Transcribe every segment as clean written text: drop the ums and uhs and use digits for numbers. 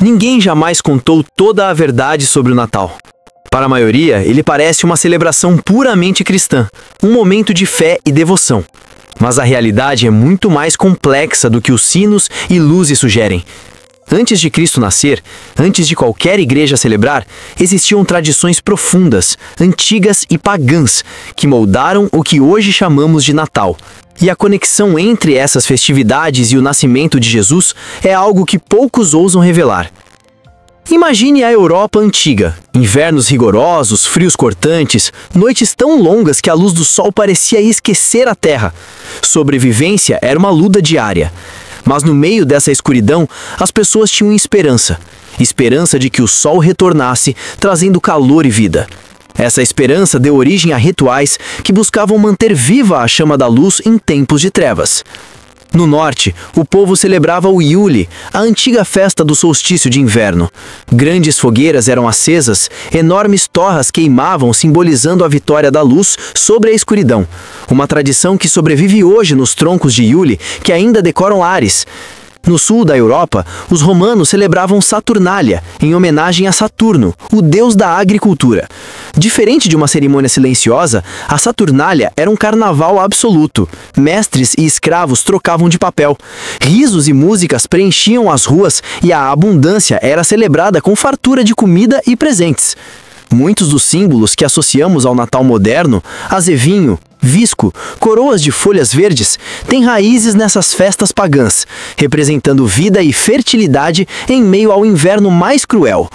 Ninguém jamais contou toda a verdade sobre o Natal. Para a maioria, ele parece uma celebração puramente cristã, um momento de fé e devoção. Mas a realidade é muito mais complexa do que os sinos e luzes sugerem. Antes de Cristo nascer, antes de qualquer igreja celebrar, existiam tradições profundas, antigas e pagãs, que moldaram o que hoje chamamos de Natal. E a conexão entre essas festividades e o nascimento de Jesus é algo que poucos ousam revelar. Imagine a Europa antiga, invernos rigorosos, frios cortantes, noites tão longas que a luz do sol parecia esquecer a terra. Sobrevivência era uma luta diária. Mas no meio dessa escuridão, as pessoas tinham esperança. Esperança de que o sol retornasse, trazendo calor e vida. Essa esperança deu origem a rituais que buscavam manter viva a chama da luz em tempos de trevas. No norte, o povo celebrava o Yule, a antiga festa do solstício de inverno. Grandes fogueiras eram acesas, enormes torras queimavam, simbolizando a vitória da luz sobre a escuridão. Uma tradição que sobrevive hoje nos troncos de Yule, que ainda decoram lares. No sul da Europa, os romanos celebravam Saturnália, em homenagem a Saturno, o deus da agricultura. Diferente de uma cerimônia silenciosa, a Saturnália era um carnaval absoluto. Mestres e escravos trocavam de papel. Risos e músicas preenchiam as ruas e a abundância era celebrada com fartura de comida e presentes. Muitos dos símbolos que associamos ao Natal moderno, azevinho, visco, coroas de folhas verdes, têm raízes nessas festas pagãs, representando vida e fertilidade em meio ao inverno mais cruel.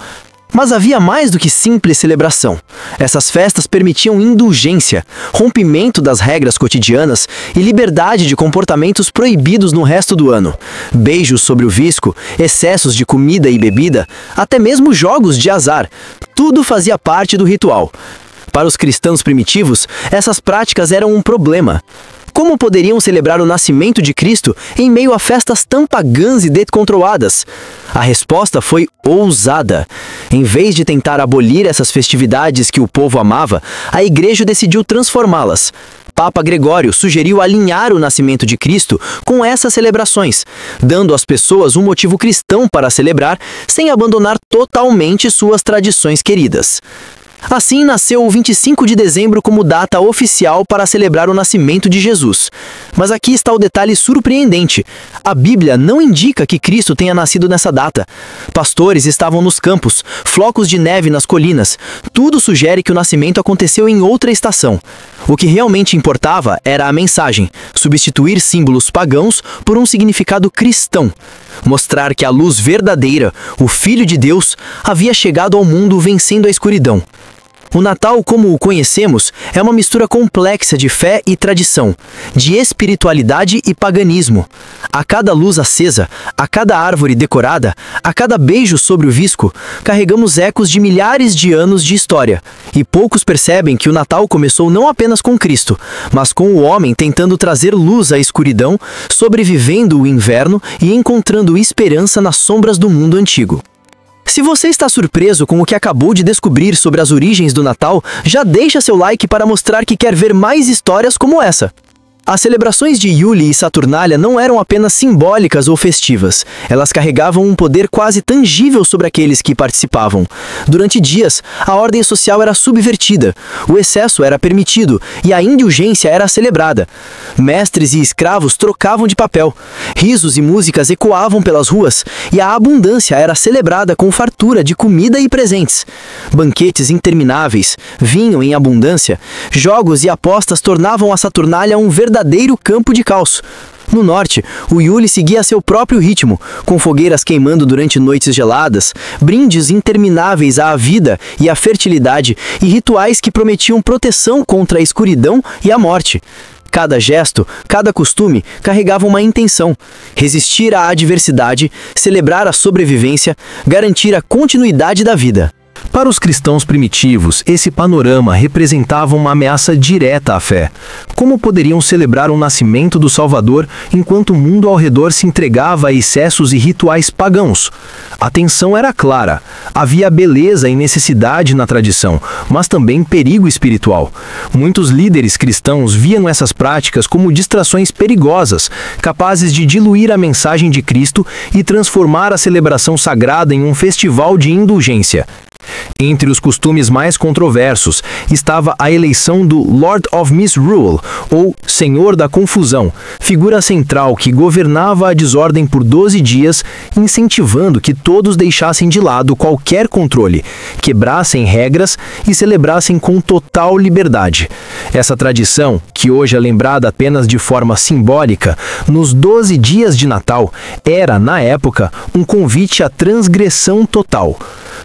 Mas havia mais do que simples celebração. Essas festas permitiam indulgência, rompimento das regras cotidianas e liberdade de comportamentos proibidos no resto do ano. Beijos sobre o visco, excessos de comida e bebida, até mesmo jogos de azar. Tudo fazia parte do ritual. Para os cristãos primitivos, essas práticas eram um problema. Como poderiam celebrar o nascimento de Cristo em meio a festas tão pagãs e descontroladas? A resposta foi ousada. Em vez de tentar abolir essas festividades que o povo amava, a igreja decidiu transformá-las. Papa Gregório sugeriu alinhar o nascimento de Cristo com essas celebrações, dando às pessoas um motivo cristão para celebrar, sem abandonar totalmente suas tradições queridas. Assim nasceu o 25 de dezembro como data oficial para celebrar o nascimento de Jesus. Mas aqui está o detalhe surpreendente. A Bíblia não indica que Cristo tenha nascido nessa data. Pastores estavam nos campos, flocos de neve nas colinas. Tudo sugere que o nascimento aconteceu em outra estação. O que realmente importava era a mensagem, substituir símbolos pagãos por um significado cristão. Mostrar que a luz verdadeira, o Filho de Deus, havia chegado ao mundo vencendo a escuridão. O Natal, como o conhecemos, é uma mistura complexa de fé e tradição, de espiritualidade e paganismo. A cada luz acesa, a cada árvore decorada, a cada beijo sobre o visco, carregamos ecos de milhares de anos de história. E poucos percebem que o Natal começou não apenas com Cristo, mas com o homem tentando trazer luz à escuridão, sobrevivendo o inverno e encontrando esperança nas sombras do mundo antigo. Se você está surpreso com o que acabou de descobrir sobre as origens do Natal, já deixa seu like para mostrar que quer ver mais histórias como essa. As celebrações de Yule e Saturnália não eram apenas simbólicas ou festivas. Elas carregavam um poder quase tangível sobre aqueles que participavam. Durante dias, a ordem social era subvertida, o excesso era permitido e a indulgência era celebrada. Mestres e escravos trocavam de papel. Risos e músicas ecoavam pelas ruas e a abundância era celebrada com fartura de comida e presentes. Banquetes intermináveis, vinho em abundância, jogos e apostas tornavam a Saturnália um verdadeiro campo de caos. No norte, o Yule seguia seu próprio ritmo, com fogueiras queimando durante noites geladas, brindes intermináveis à vida e à fertilidade e rituais que prometiam proteção contra a escuridão e a morte. Cada gesto, cada costume carregava uma intenção: resistir à adversidade, celebrar a sobrevivência, garantir a continuidade da vida. Para os cristãos primitivos, esse panorama representava uma ameaça direta à fé. Como poderiam celebrar o nascimento do Salvador enquanto o mundo ao redor se entregava a excessos e rituais pagãos? A tensão era clara. Havia beleza e necessidade na tradição, mas também perigo espiritual. Muitos líderes cristãos viam essas práticas como distrações perigosas, capazes de diluir a mensagem de Cristo e transformar a celebração sagrada em um festival de indulgência. Entre os costumes mais controversos estava a eleição do Lord of Misrule, ou Senhor da Confusão, figura central que governava a desordem por 12 dias, incentivando que todos deixassem de lado qualquer controle, quebrassem regras e celebrassem com total liberdade. Essa tradição, que hoje é lembrada apenas de forma simbólica, nos 12 dias de Natal, era, na época, um convite à transgressão total.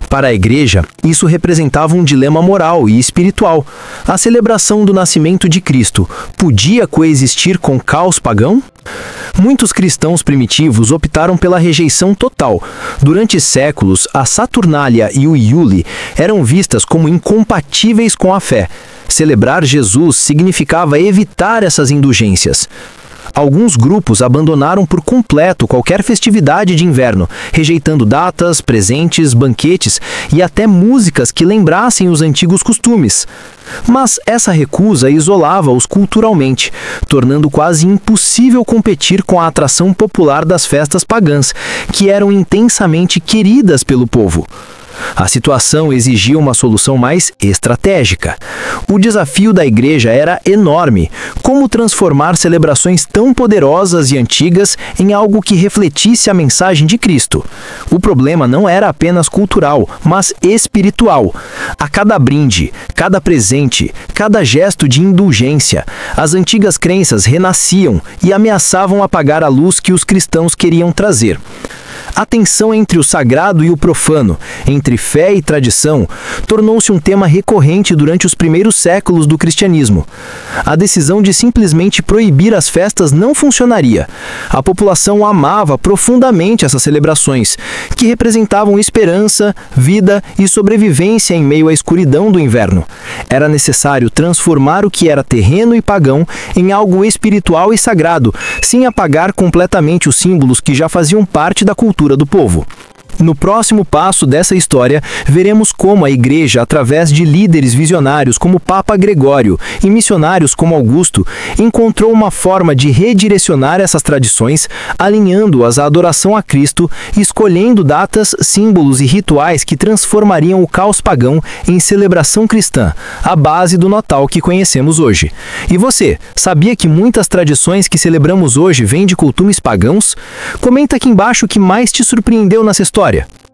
Para a igreja, isso representava um dilema moral e espiritual. A celebração do nascimento de Cristo podia coexistir com caos pagão? Muitos cristãos primitivos optaram pela rejeição total. Durante séculos, a Saturnália e o Iule eram vistas como incompatíveis com a fé. Celebrar Jesus significava evitar essas indulgências. Alguns grupos abandonaram por completo qualquer festividade de inverno, rejeitando datas, presentes, banquetes e até músicas que lembrassem os antigos costumes. Mas essa recusa isolava-os culturalmente, tornando quase impossível competir com a atração popular das festas pagãs, que eram intensamente queridas pelo povo. A situação exigia uma solução mais estratégica. O desafio da igreja era enorme. Como transformar celebrações tão poderosas e antigas em algo que refletisse a mensagem de Cristo? O problema não era apenas cultural, mas espiritual. A cada brinde, cada presente, cada gesto de indulgência, as antigas crenças renasciam e ameaçavam apagar a luz que os cristãos queriam trazer. A tensão entre o sagrado e o profano, entre fé e tradição, tornou-se um tema recorrente durante os primeiros séculos do cristianismo. A decisão de simplesmente proibir as festas não funcionaria. A população amava profundamente essas celebrações, que representavam esperança, vida e sobrevivência em meio à escuridão do inverno. Era necessário transformar o que era terreno e pagão em algo espiritual e sagrado, sem apagar completamente os símbolos que já faziam parte da cultura do povo. No próximo passo dessa história, veremos como a igreja, através de líderes visionários como Papa Gregório e missionários como Augusto, encontrou uma forma de redirecionar essas tradições, alinhando-as à adoração a Cristo, escolhendo datas, símbolos e rituais que transformariam o caos pagão em celebração cristã, a base do Natal que conhecemos hoje. E você, sabia que muitas tradições que celebramos hoje vêm de costumes pagãos? Comenta aqui embaixo o que mais te surpreendeu nessa história.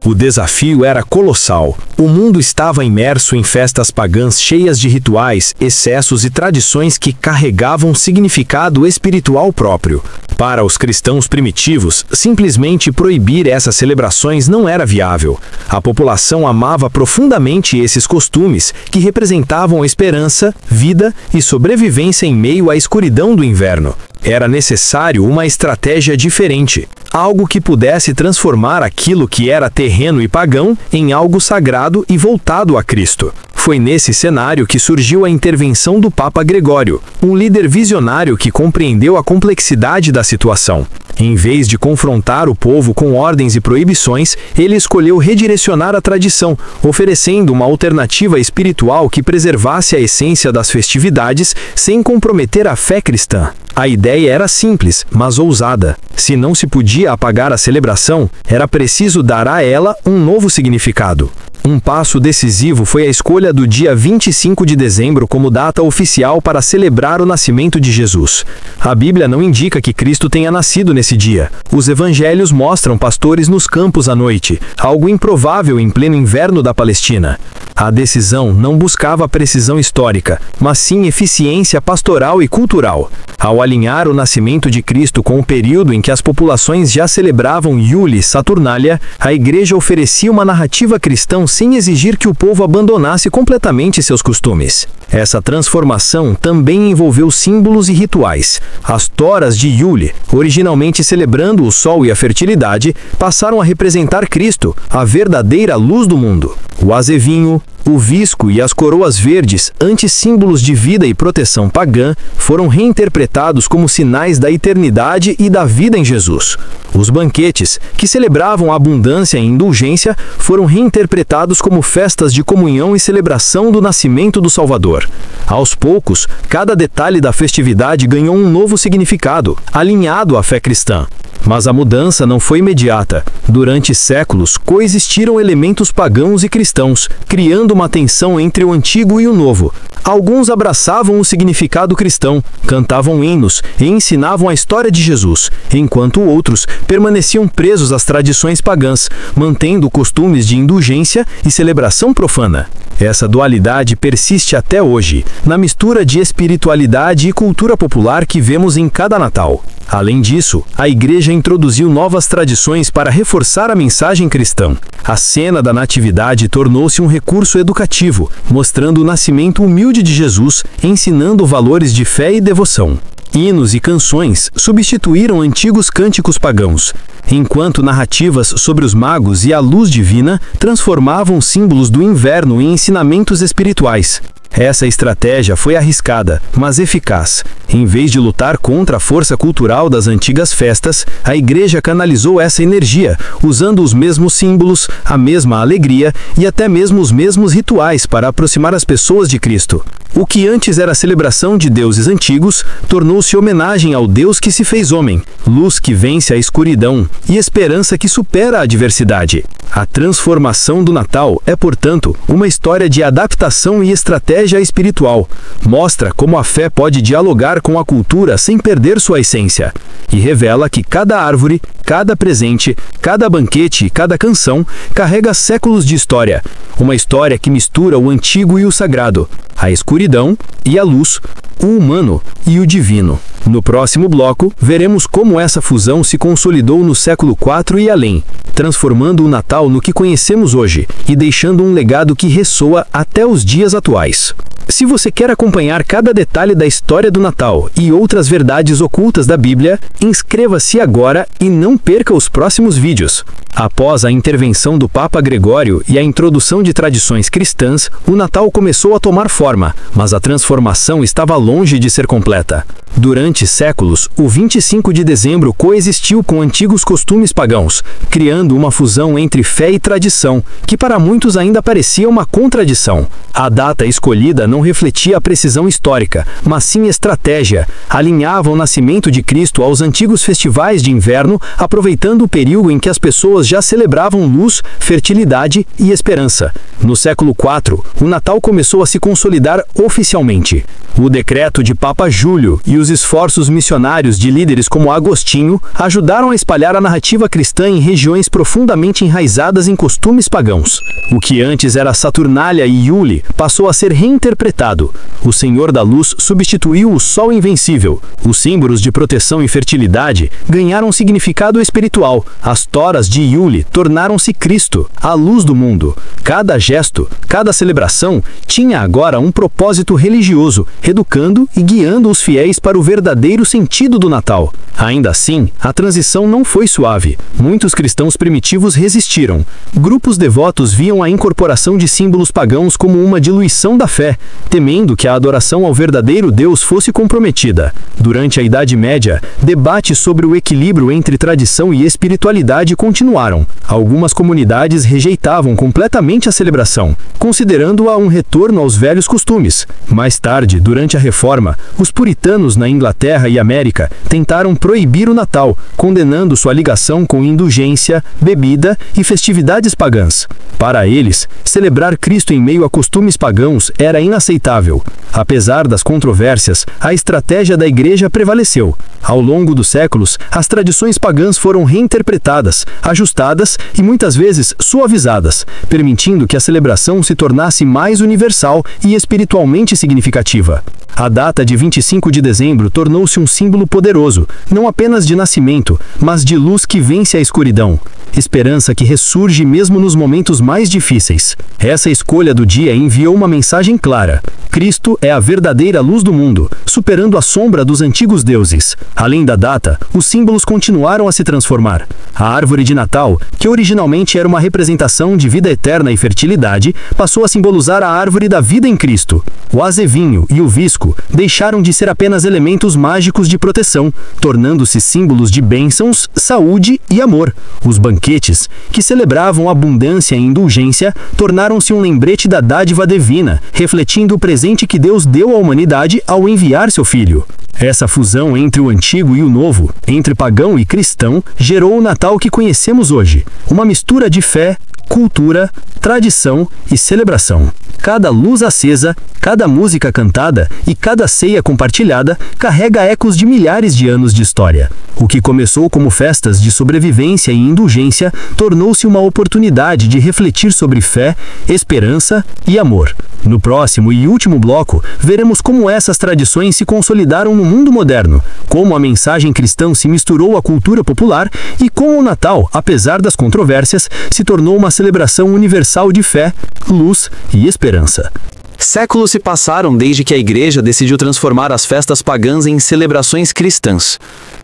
O desafio era colossal. O mundo estava imerso em festas pagãs cheias de rituais, excessos e tradições que carregavam significado espiritual próprio. Para os cristãos primitivos, simplesmente proibir essas celebrações não era viável. A população amava profundamente esses costumes, que representavam esperança, vida e sobrevivência em meio à escuridão do inverno. Era necessário uma estratégia diferente, algo que pudesse transformar aquilo que era terreno e pagão em algo sagrado e voltado a Cristo. Foi nesse cenário que surgiu a intervenção do Papa Gregório, um líder visionário que compreendeu a complexidade da situação. Em vez de confrontar o povo com ordens e proibições, ele escolheu redirecionar a tradição, oferecendo uma alternativa espiritual que preservasse a essência das festividades sem comprometer a fé cristã. A ideia era simples, mas ousada. Se não se podia apagar a celebração, era preciso dar a ela um novo significado. Um passo decisivo foi a escolha do dia 25 de dezembro como data oficial para celebrar o nascimento de Jesus. A Bíblia não indica que Cristo tenha nascido nesse dia. Os evangelhos mostram pastores nos campos à noite, algo improvável em pleno inverno da Palestina. A decisão não buscava precisão histórica, mas sim eficiência pastoral e cultural. Ao alinhar o nascimento de Cristo com o período em que as populações já celebravam Iule Saturnalia, a Igreja oferecia uma narrativa cristã sem exigir que o povo abandonasse completamente seus costumes. Essa transformação também envolveu símbolos e rituais. As toras de Iule, originalmente celebrando o sol e a fertilidade, passaram a representar Cristo, a verdadeira luz do mundo. O azevinho, o visco e as coroas verdes, antissímbolos de vida e proteção pagã, foram reinterpretados como sinais da eternidade e da vida em Jesus. Os banquetes, que celebravam a abundância e indulgência, foram reinterpretados como festas de comunhão e celebração do nascimento do Salvador. Aos poucos, cada detalhe da festividade ganhou um novo significado, alinhado à fé cristã. Mas a mudança não foi imediata. Durante séculos, coexistiram elementos pagãos e cristãos, criando uma tensão entre o antigo e o novo. Alguns abraçavam o significado cristão, cantavam hinos e ensinavam a história de Jesus, enquanto outros permaneciam presos às tradições pagãs, mantendo costumes de indulgência e celebração profana. Essa dualidade persiste até hoje, na mistura de espiritualidade e cultura popular que vemos em cada Natal. Além disso, a Igreja introduziu novas tradições para reforçar a mensagem cristã. A cena da Natividade tornou-se um recurso educativo, mostrando o nascimento humilde de Jesus, ensinando valores de fé e devoção. Hinos e canções substituíram antigos cânticos pagãos, enquanto narrativas sobre os magos e a luz divina transformavam símbolos do inverno em ensinamentos espirituais. Essa estratégia foi arriscada, mas eficaz. Em vez de lutar contra a força cultural das antigas festas, a Igreja canalizou essa energia, usando os mesmos símbolos, a mesma alegria e até mesmo os mesmos rituais para aproximar as pessoas de Cristo. O que antes era celebração de deuses antigos, tornou-se homenagem ao Deus que se fez homem, luz que vence a escuridão e esperança que supera a adversidade. A transformação do Natal é, portanto, uma história de adaptação e estratégia espiritual. Mostra como a fé pode dialogar com a cultura sem perder sua essência. E revela que cada árvore, cada presente, cada banquete e cada canção carrega séculos de história. Uma história que mistura o antigo e o sagrado, a escuridão e a luz, o humano e o divino. No próximo bloco, veremos como essa fusão se consolidou no século IV e além, transformando o Natal no que conhecemos hoje e deixando um legado que ressoa até os dias atuais. Se você quer acompanhar cada detalhe da história do Natal e outras verdades ocultas da Bíblia, inscreva-se agora e não perca os próximos vídeos. Após a intervenção do Papa Gregório e a introdução de tradições cristãs, o Natal começou a tomar forma, mas a transformação estava longe de ser completa. Durante séculos, o 25 de dezembro coexistiu com antigos costumes pagãos, criando uma fusão entre fé e tradição, que para muitos ainda parecia uma contradição. A data escolhida não refletia a precisão histórica, mas sim estratégia. Alinhava o nascimento de Cristo aos antigos festivais de inverno, aproveitando o período em que as pessoas já celebravam luz, fertilidade e esperança. No século IV, o Natal começou a se consolidar oficialmente. O decreto de Papa Júlio e os esforços missionários de líderes como Agostinho ajudaram a espalhar a narrativa cristã em regiões profundamente enraizadas em costumes pagãos. O que antes era Saturnália e Iule passou a ser reinterpretado. O Senhor da Luz substituiu o Sol Invencível. Os símbolos de proteção e fertilidade ganharam significado espiritual. As toras de Iule tornaram-se Cristo, a luz do mundo. Cada gesto, cada celebração tinha agora um propósito religioso, educando e guiando os fiéis para o verdadeiro sentido do Natal. Ainda assim, a transição não foi suave. Muitos cristãos primitivos resistiram. Grupos devotos viam a incorporação de símbolos pagãos como uma diluição da fé, temendo que a adoração ao verdadeiro Deus fosse comprometida. Durante a Idade Média, debates sobre o equilíbrio entre tradição e espiritualidade continuaram. Algumas comunidades rejeitavam completamente a celebração, considerando-a um retorno aos velhos costumes. Mais tarde, durante a Reforma, os puritanos na Inglaterra e América tentaram proibir o Natal, condenando sua ligação com indulgência, bebida e festividades pagãs. Para eles, celebrar Cristo em meio a costumes pagãos era inaceitável. Apesar das controvérsias, a estratégia da Igreja prevaleceu. Ao longo dos séculos, as tradições pagãs foram reinterpretadas, ajustadas e muitas vezes suavizadas, permitindo que a celebração se tornasse mais universal e espiritualmente significativa. A data de 25 de dezembro tornou-se um símbolo poderoso, não apenas de nascimento, mas de luz que vence a escuridão. Esperança que ressurge mesmo nos momentos mais difíceis. Essa escolha do dia enviou uma mensagem clara. Cristo é a verdadeira luz do mundo, superando a sombra dos antigos deuses. Além da data, os símbolos continuaram a se transformar. A árvore de Natal, que originalmente era uma representação de vida eterna e fertilidade, passou a simbolizar a árvore da vida em Cristo. O azevinho e o visco deixaram de ser apenas elementos mágicos de proteção, tornando-se símbolos de bênçãos, saúde e amor. Os banquetes, que celebravam abundância e indulgência, tornaram-se um lembrete da dádiva divina, refletindo o presente que Deus deu à humanidade ao enviar seu Filho. Essa fusão entre o antigo e o novo, entre pagão e cristão, gerou o Natal que conhecemos hoje. Uma mistura de fé, cultura, tradição e celebração. Cada luz acesa, cada música cantada e cada ceia compartilhada carrega ecos de milhares de anos de história. O que começou como festas de sobrevivência e indulgência tornou-se uma oportunidade de refletir sobre fé, esperança e amor. No próximo e último bloco, veremos como essas tradições se consolidaram no mundo moderno, como a mensagem cristã se misturou à cultura popular e como o Natal, apesar das controvérsias, se tornou uma celebração universal de fé, luz e esperança. Séculos se passaram desde que a Igreja decidiu transformar as festas pagãs em celebrações cristãs.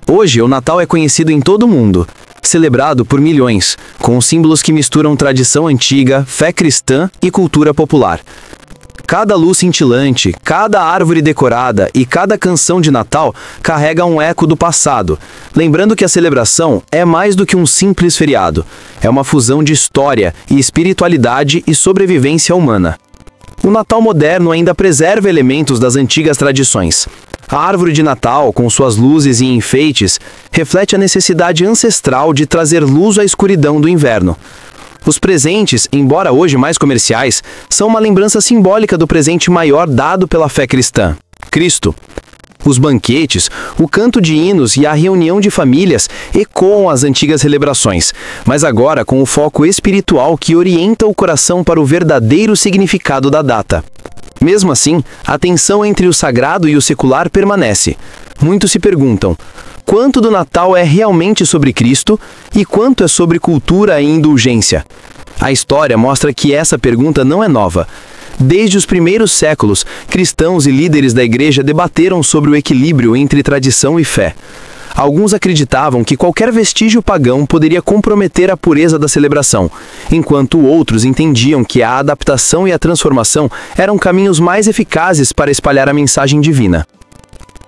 Hoje, o Natal é conhecido em todo o mundo, celebrado por milhões, com símbolos que misturam tradição antiga, fé cristã e cultura popular. Cada luz cintilante, cada árvore decorada e cada canção de Natal carrega um eco do passado, lembrando que a celebração é mais do que um simples feriado. É uma fusão de história e espiritualidade e sobrevivência humana. O Natal moderno ainda preserva elementos das antigas tradições. A árvore de Natal, com suas luzes e enfeites, reflete a necessidade ancestral de trazer luz à escuridão do inverno. Os presentes, embora hoje mais comerciais, são uma lembrança simbólica do presente maior dado pela fé cristã, Cristo. Os banquetes, o canto de hinos e a reunião de famílias ecoam as antigas celebrações, mas agora com o foco espiritual que orienta o coração para o verdadeiro significado da data. Mesmo assim, a tensão entre o sagrado e o secular permanece. Muitos se perguntam: quanto do Natal é realmente sobre Cristo e quanto é sobre cultura e indulgência? A história mostra que essa pergunta não é nova. Desde os primeiros séculos, cristãos e líderes da Igreja debateram sobre o equilíbrio entre tradição e fé. Alguns acreditavam que qualquer vestígio pagão poderia comprometer a pureza da celebração, enquanto outros entendiam que a adaptação e a transformação eram caminhos mais eficazes para espalhar a mensagem divina.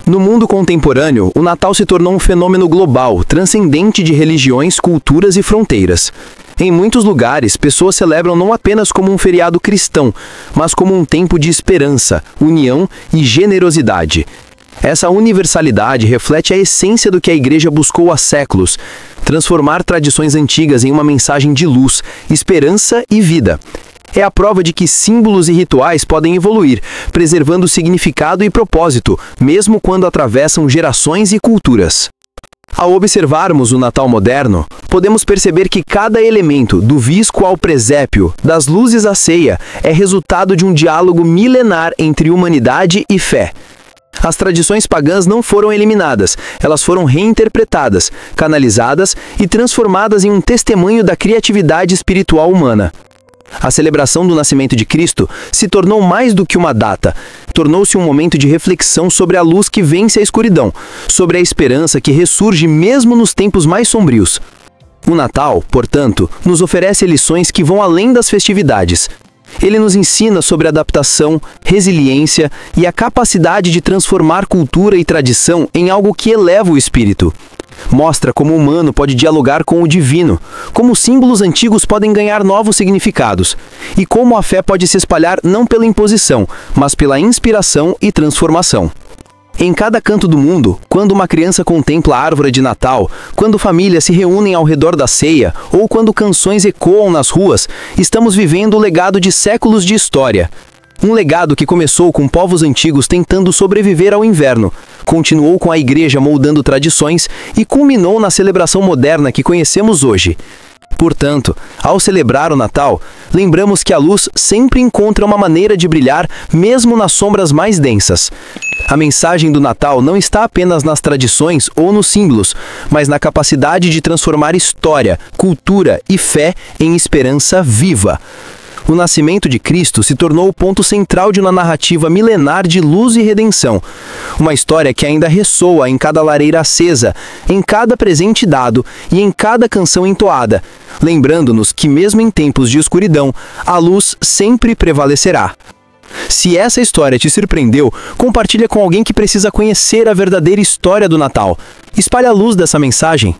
No mundo contemporâneo, o Natal se tornou um fenômeno global, transcendente de religiões, culturas e fronteiras. Em muitos lugares, pessoas celebram não apenas como um feriado cristão, mas como um tempo de esperança, união e generosidade. Essa universalidade reflete a essência do que a Igreja buscou há séculos: transformar tradições antigas em uma mensagem de luz, esperança e vida. É a prova de que símbolos e rituais podem evoluir, preservando significado e propósito, mesmo quando atravessam gerações e culturas. Ao observarmos o Natal moderno, podemos perceber que cada elemento, do visco ao presépio, das luzes à ceia, é resultado de um diálogo milenar entre humanidade e fé. As tradições pagãs não foram eliminadas, elas foram reinterpretadas, canalizadas e transformadas em um testemunho da criatividade espiritual humana. A celebração do nascimento de Cristo se tornou mais do que uma data, tornou-se um momento de reflexão sobre a luz que vence a escuridão, sobre a esperança que ressurge mesmo nos tempos mais sombrios. O Natal, portanto, nos oferece lições que vão além das festividades. Ele nos ensina sobre adaptação, resiliência e a capacidade de transformar cultura e tradição em algo que eleva o espírito. Mostra como o humano pode dialogar com o divino, como símbolos antigos podem ganhar novos significados, e como a fé pode se espalhar não pela imposição, mas pela inspiração e transformação. Em cada canto do mundo, quando uma criança contempla a árvore de Natal, quando famílias se reúnem ao redor da ceia, ou quando canções ecoam nas ruas, estamos vivendo o legado de séculos de história. Um legado que começou com povos antigos tentando sobreviver ao inverno, continuou com a igreja moldando tradições e culminou na celebração moderna que conhecemos hoje. Portanto, ao celebrar o Natal, lembramos que a luz sempre encontra uma maneira de brilhar mesmo nas sombras mais densas. A mensagem do Natal não está apenas nas tradições ou nos símbolos, mas na capacidade de transformar história, cultura e fé em esperança viva. O nascimento de Cristo se tornou o ponto central de uma narrativa milenar de luz e redenção. Uma história que ainda ressoa em cada lareira acesa, em cada presente dado e em cada canção entoada, lembrando-nos que mesmo em tempos de escuridão, a luz sempre prevalecerá. Se essa história te surpreendeu, compartilha com alguém que precisa conhecer a verdadeira história do Natal. Espalhe a luz dessa mensagem.